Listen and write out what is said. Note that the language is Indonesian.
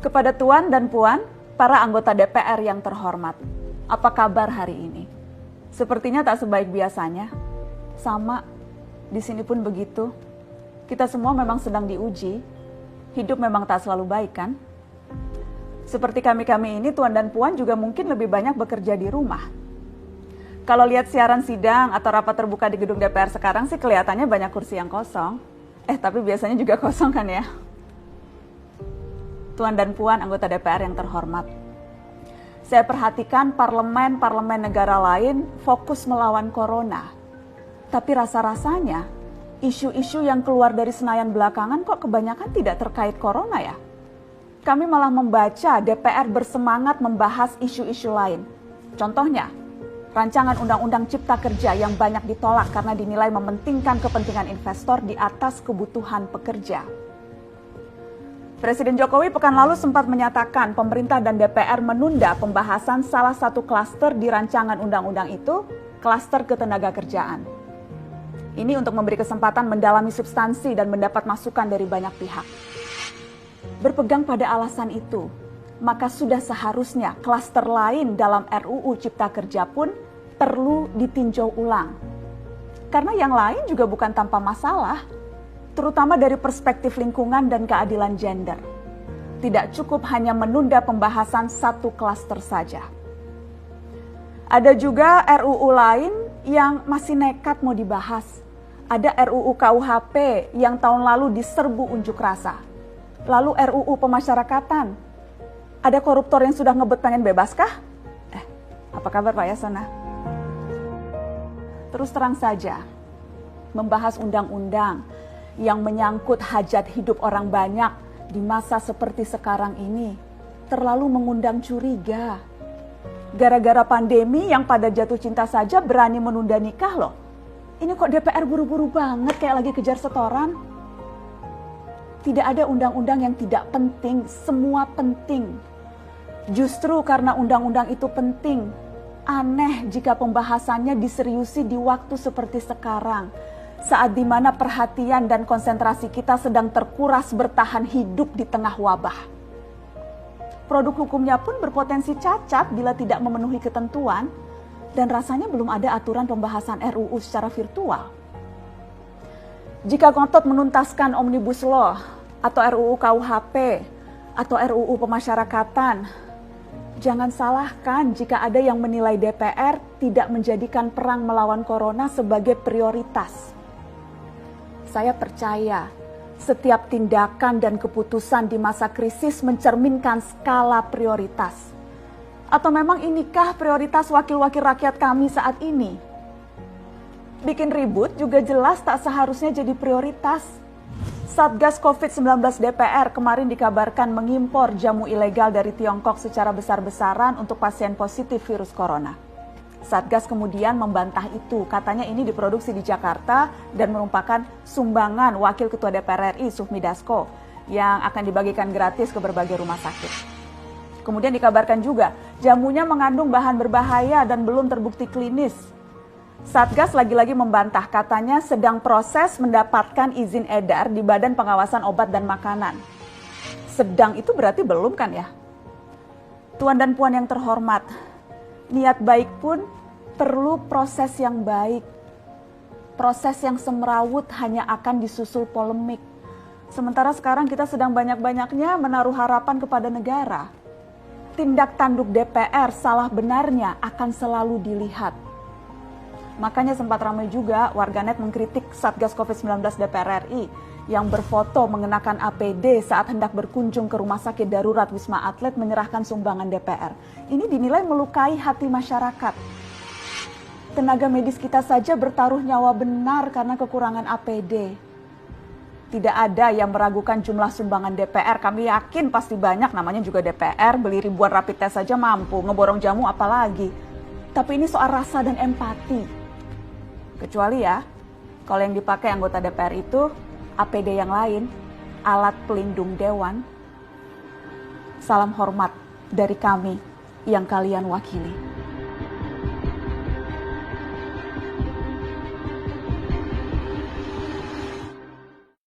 Kepada Tuan dan Puan, para anggota DPR yang terhormat, apa kabar hari ini? Sepertinya tak sebaik biasanya. Sama, di sini pun begitu. Kita semua memang sedang diuji. Hidup memang tak selalu baik, kan? Seperti kami-kami ini, Tuan dan Puan juga mungkin lebih banyak bekerja di rumah. Kalau lihat siaran sidang atau rapat terbuka di gedung DPR sekarang sih kelihatannya banyak kursi yang kosong. Tapi biasanya juga kosong kan ya? Tuan dan Puan anggota DPR yang terhormat. Saya perhatikan parlemen-parlemen negara lain fokus melawan corona. Tapi rasa-rasanya isu-isu yang keluar dari Senayan belakangan kok kebanyakan tidak terkait corona ya? Kami malah membaca DPR bersemangat membahas isu-isu lain. Contohnya, rancangan undang-undang cipta kerja yang banyak ditolak karena dinilai mementingkan kepentingan investor di atas kebutuhan pekerja. Presiden Jokowi pekan lalu sempat menyatakan pemerintah dan DPR menunda pembahasan salah satu klaster di rancangan undang-undang itu, klaster ketenagakerjaan. Ini untuk memberi kesempatan mendalami substansi dan mendapat masukan dari banyak pihak. Berpegang pada alasan itu, maka sudah seharusnya klaster lain dalam RUU Cipta Kerja pun perlu ditinjau ulang. Karena yang lain juga bukan tanpa masalah, terutama dari perspektif lingkungan dan keadilan gender. Tidak cukup hanya menunda pembahasan satu klaster saja. Ada juga RUU lain yang masih nekat mau dibahas. Ada RUU KUHP yang tahun lalu diserbu unjuk rasa. Lalu RUU pemasyarakatan. Ada koruptor yang sudah ngebet pengen bebas kah? Apa kabar Pak Yasona? Terus terang saja, membahas undang-undang yang menyangkut hajat hidup orang banyak di masa seperti sekarang ini terlalu mengundang curiga. Gara-gara pandemi yang pada jatuh cinta saja berani menunda nikah loh. Ini kok DPR buru-buru banget kayak lagi kejar setoran? Tidak ada undang-undang yang tidak penting, semua penting. Justru karena undang-undang itu penting, aneh jika pembahasannya diseriusi di waktu seperti sekarang. Saat dimana perhatian dan konsentrasi kita sedang terkuras bertahan hidup di tengah wabah. Produk hukumnya pun berpotensi cacat bila tidak memenuhi ketentuan, dan rasanya belum ada aturan pembahasan RUU secara virtual. Jika ngotot menuntaskan Omnibus Law, atau RUU KUHP, atau RUU pemasyarakatan, jangan salahkan jika ada yang menilai DPR tidak menjadikan perang melawan corona sebagai prioritas. Saya percaya setiap tindakan dan keputusan di masa krisis mencerminkan skala prioritas. Atau memang inikah prioritas wakil-wakil rakyat kami saat ini? Bikin ribut juga jelas tak seharusnya jadi prioritas. Satgas COVID-19 DPR kemarin dikabarkan mengimpor jamu ilegal dari Tiongkok secara besar-besaran untuk pasien positif virus corona. Satgas kemudian membantah itu, katanya ini diproduksi di Jakarta dan merupakan sumbangan Wakil Ketua DPR RI Sufmi Dasko yang akan dibagikan gratis ke berbagai rumah sakit. Kemudian dikabarkan juga jamunya mengandung bahan berbahaya dan belum terbukti klinis. Satgas lagi-lagi membantah, katanya sedang proses mendapatkan izin edar di Badan Pengawasan Obat dan Makanan. Sedang itu berarti belum kan ya? Tuan dan Puan yang terhormat, niat baik pun perlu proses yang baik. Proses yang semrawut hanya akan disusul polemik. Sementara sekarang kita sedang banyak-banyaknya menaruh harapan kepada negara. Tindak tanduk DPR salah benarnya akan selalu dilihat. Makanya sempat ramai juga warganet mengkritik Satgas COVID-19 DPR RI yang berfoto mengenakan APD saat hendak berkunjung ke rumah sakit darurat Wisma Atlet menyerahkan sumbangan DPR. Ini dinilai melukai hati masyarakat. Tenaga medis kita saja bertaruh nyawa benar karena kekurangan APD. Tidak ada yang meragukan jumlah sumbangan DPR. Kami yakin pasti banyak, namanya juga DPR, beli ribuan rapid test saja mampu, ngeborong jamu apalagi. Tapi ini soal rasa dan empati. Kecuali ya, kalau yang dipakai anggota DPR itu APD yang lain, alat pelindung dewan. Salam hormat dari kami yang kalian wakili.